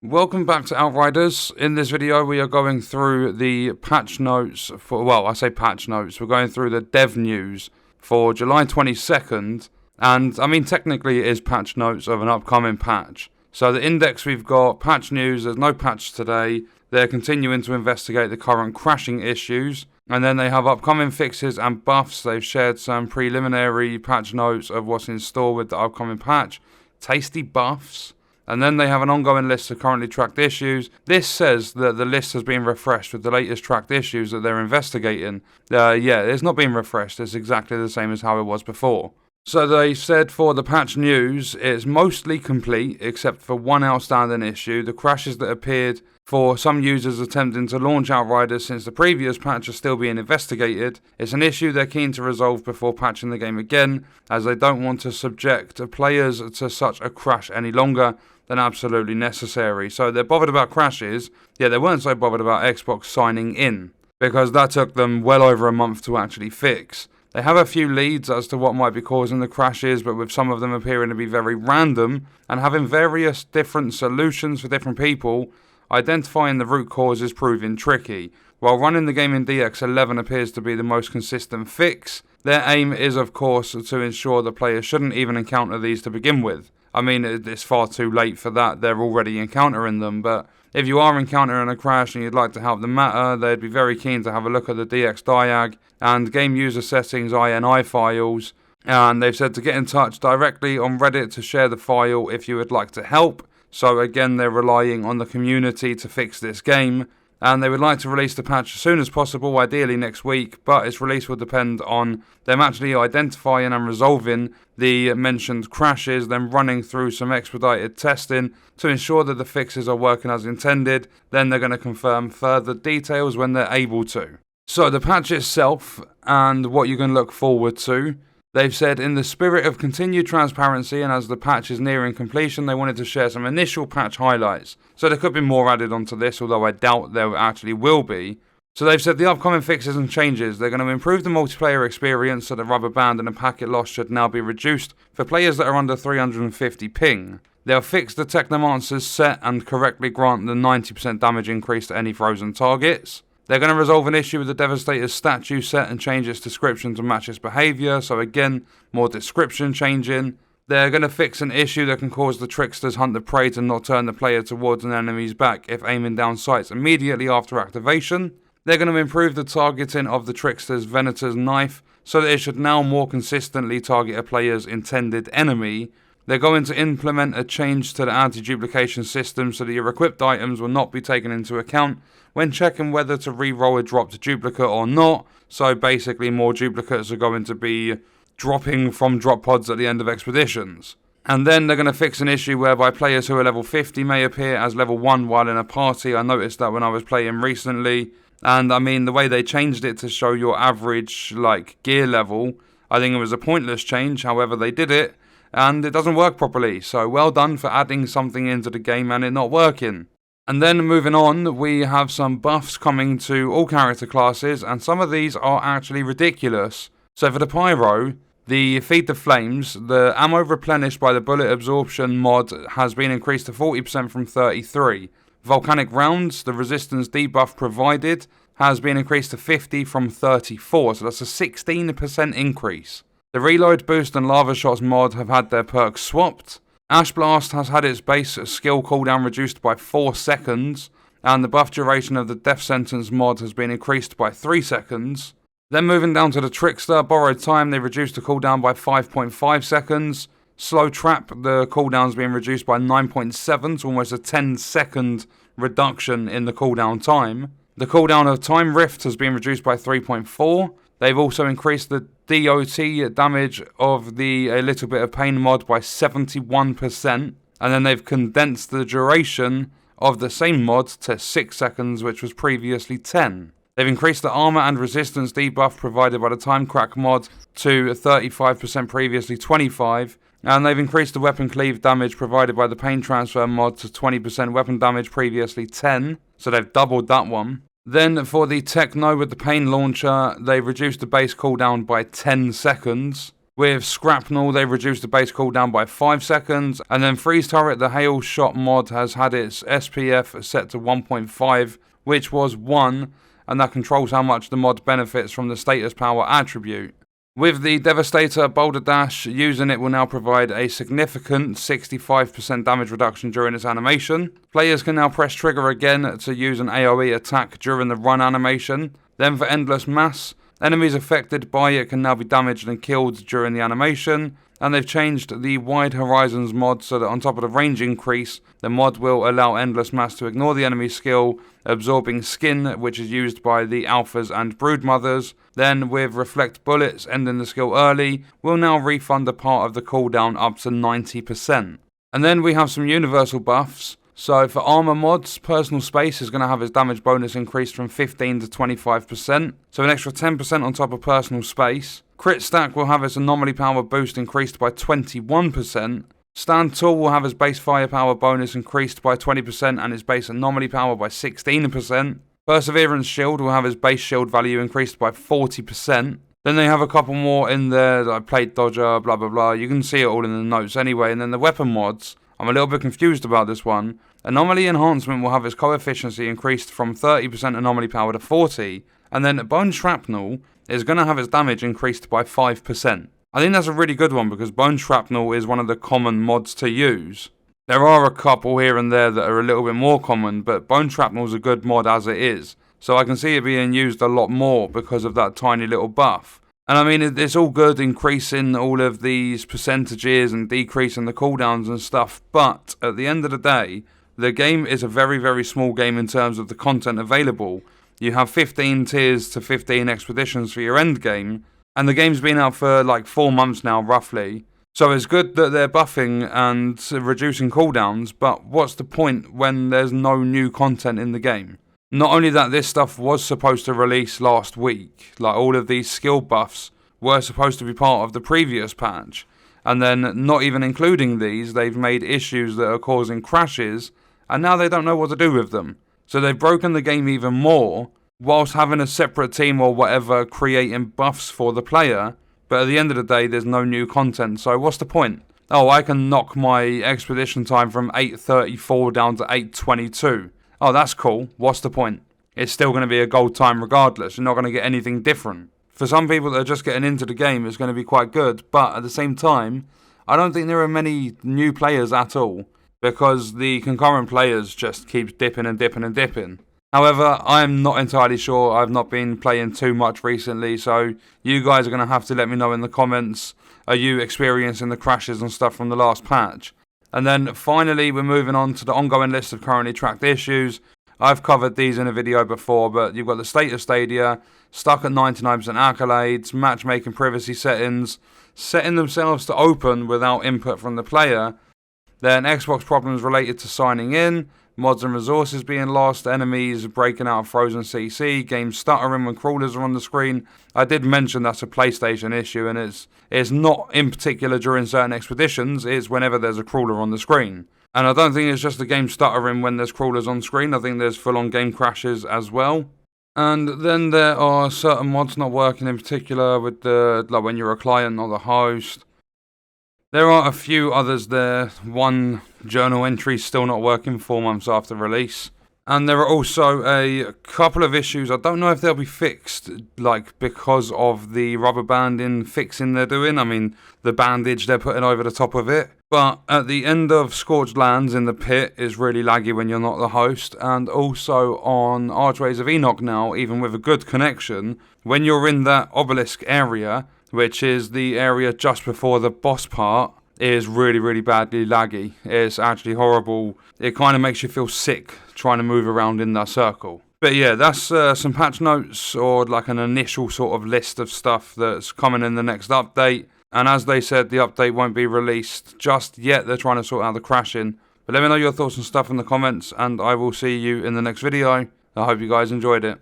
Welcome back to Outriders. In this video we are going through the patch notes for, well, I say patch notes, we're going through the dev news for July 22nd, and I mean technically it is patch notes of an upcoming patch. So the index we've got, patch news, there's no patch today, they're continuing to investigate the current crashing issues, and then they have upcoming fixes and buffs. They've shared some preliminary patch notes of what's in store with the upcoming patch, tasty buffs. And then they have an ongoing list of currently tracked issues. This says that the list has been refreshed with the latest tracked issues that they're investigating. Yeah, it's not been refreshed. It's exactly the same as how it was before. So they said for the patch news, it's mostly complete except for one outstanding issue. The crashes that appeared for some users attempting to launch Outriders since the previous patch are still being investigated. It's an issue they're keen to resolve before patching the game again, as they don't want to subject players to such a crash any longer than absolutely necessary. So they're bothered about crashes, yet they weren't so bothered about Xbox signing in, because that took them well over a month to actually fix. They have a few leads as to what might be causing the crashes, but with some of them appearing to be very random and having various different solutions for different people, identifying the root cause is proving tricky. While running the game in DX11 appears to be the most consistent fix, their aim is of course to ensure the players shouldn't even encounter these to begin with. I mean, it's far too late for that, they're already encountering them, but if you are encountering a crash and you'd like to help the matter, they'd be very keen to have a look at the DX diag and game user settings INI files, and they've said to get in touch directly on Reddit to share the file if you would like to help. So again, they're relying on the community to fix this game, and they would like to release the patch as soon as possible, ideally next week, but its release will depend on them actually identifying and resolving the mentioned crashes, then running through some expedited testing to ensure that the fixes are working as intended. Then they're going to confirm further details when they're able to. So the patch itself and what you can look forward to. They've said in the spirit of continued transparency and as the patch is nearing completion, they wanted to share some initial patch highlights. So there could be more added onto this, although I doubt there actually will be. So they've said the upcoming fixes and changes, they're going to improve the multiplayer experience, so the rubber band and the packet loss should now be reduced for players that are under 350 ping. They'll fix the Technomancer's set and correctly grant the 90% damage increase to any frozen targets. They're going to resolve an issue with the Devastator's statue set and change its description to match its behaviour, so again, more description changing. They're going to fix an issue that can cause the tricksters hunt the prey to not turn the player towards an enemy's back if aiming down sights immediately after activation. They're going to improve the targeting of the trickster's Venator's knife, so that it should now more consistently target a player's intended enemy. They're going to implement a change to the anti-duplication system so that your equipped items will not be taken into account when checking whether to re-roll a dropped duplicate or not. So basically more duplicates are going to be dropping from drop pods at the end of expeditions. And then they're going to fix an issue whereby players who are level 50 may appear as level 1 while in a party. I noticed that when I was playing recently. And I mean, the way they changed it to show your average gear level, I think it was a pointless change. However, they did it. And it doesn't work properly, so well done for adding something into the game and it not working. And then moving on, we have some buffs coming to all character classes, and some of these are actually ridiculous. So for the Pyro, the Feed the Flames, the ammo replenished by the bullet absorption mod has been increased to 40% from 33%. Volcanic rounds, the resistance debuff provided, has been increased to 50 from 34, so that's a 16% increase. The Reload Boost and Lava Shots mod have had their perks swapped. Ash Blast has had its base skill cooldown reduced by 4 seconds, and the buff duration of the Death Sentence mod has been increased by 3 seconds. Then moving down to the Trickster, Borrowed Time, they reduced the cooldown by 5.5 seconds. Slow Trap, the cooldown's been reduced by 9.7 to almost a 10-second reduction in the cooldown time. The cooldown of Time Rift has been reduced by 3.4. They've also increased the DOT damage of the A Little Bit of Pain mod by 71%, and then they've condensed the duration of the same mod to 6 seconds, which was previously 10. They've increased the armor and resistance debuff provided by the Time Crack mod to 35%, previously 25%, and they've increased the weapon cleave damage provided by the Pain Transfer mod to 20% weapon damage, previously 10%, so they've doubled that one. Then for the Techno with the Pain Launcher, they reduced the base cooldown by 10 seconds. With Scrapnel, they've reduced the base cooldown by 5 seconds. And then Freeze Turret, the Hail Shot mod, has had its SPF set to 1.5, which was 1, and that controls how much the mod benefits from the status power attribute. With the Devastator Boulder Dash, using it will now provide a significant 65% damage reduction during its animation. Players can now press trigger again to use an AoE attack during the run animation. Then for Endless Mass, enemies affected by it can now be damaged and killed during the animation. And they've changed the Wide Horizons mod so that on top of the range increase, the mod will allow Endless Mass to ignore the enemy skill, absorbing skin, which is used by the Alphas and Broodmothers. Then with Reflect Bullets, ending the skill early, will now refund a part of the cooldown up to 90%. And then we have some universal buffs. So for armor mods, Personal Space is going to have its damage bonus increased from 15 to 25%, so an extra 10% on top of Personal Space. Crit Stack will have its anomaly power boost increased by 21%. Stand Tall will have its base firepower bonus increased by 20% and its base anomaly power by 16%. Perseverance Shield will have its base shield value increased by 40%. Then they have a couple more in there, like Plate Dodger, blah blah blah. You can see it all in the notes anyway. And then the weapon mods, I'm a little bit confused about this one. Anomaly Enhancement will have its coefficiency increased from 30% anomaly power to 40. And then Bone Shrapnel is going to have its damage increased by 5%. I think that's a really good one because Bone Shrapnel is one of the common mods to use. There are a couple here and there that are a little bit more common, but Bone Shrapnel is a good mod as it is. So I can see it being used a lot more because of that tiny little buff. And I mean, it's all good increasing all of these percentages and decreasing the cooldowns and stuff, but at the end of the day, the game is a very, very small game in terms of the content available. You have 15 tiers to 15 expeditions for your end game, and the game's been out for like 4 months now, roughly. So it's good that they're buffing and reducing cooldowns, but what's the point when there's no new content in the game? Not only that, this stuff was supposed to release last week. Like, all of these skill buffs were supposed to be part of the previous patch. And then, not even including these, they've made issues that are causing crashes, and now they don't know what to do with them. So they've broken the game even more, whilst having a separate team or whatever creating buffs for the player. But at the end of the day, there's no new content, so what's the point? Oh, I can knock my expedition time from 8:34 down to 8:22. Oh, that's cool. What's the point? It's still going to be a gold time regardless. You're not going to get anything different. For some people that are just getting into the game, it's going to be quite good. But at the same time, I don't think there are many new players at all, because the concurrent players just keep dipping and dipping and dipping. However, I'm not entirely sure. I've not been playing too much recently, so you guys are going to have to let me know in the comments. Are you experiencing the crashes and stuff from the last patch? And then finally, we're moving on to the ongoing list of currently tracked issues. I've covered these in a video before, but you've got the state of Stadia, stuck at 99% accolades, matchmaking privacy settings, setting themselves to open without input from the player. Then Xbox problems related to signing in, mods and resources being lost, enemies breaking out of frozen CC, games stuttering when crawlers are on the screen. I did mention that's a PlayStation issue, and it's not in particular during certain expeditions, it's whenever there's a crawler on the screen. And I don't think it's just the game stuttering when there's crawlers on screen, I think there's full-on game crashes as well. And then there are certain mods not working, in particular with the, like, when you're a client, not the host. There are a few others there. One journal entry still not working 4 months after release. And there are also a couple of issues. I don't know if they'll be fixed, like, because of the rubber banding fixing they're doing. I mean, the bandage they're putting over the top of it. But at the end of Scorched Lands in the pit is really laggy when you're not the host. And also on Archways of Enoch now, even with a good connection, when you're in that obelisk area, which is the area just before the boss part, is really, really badly laggy. It's actually horrible. It kind of makes you feel sick trying to move around in that circle. But yeah, that's some patch notes, or like an initial sort of list of stuff that's coming in the next update. And as they said, the update won't be released just yet. They're trying to sort out the crashing. But let me know your thoughts and stuff in the comments, and I will see you in the next video. I hope you guys enjoyed it.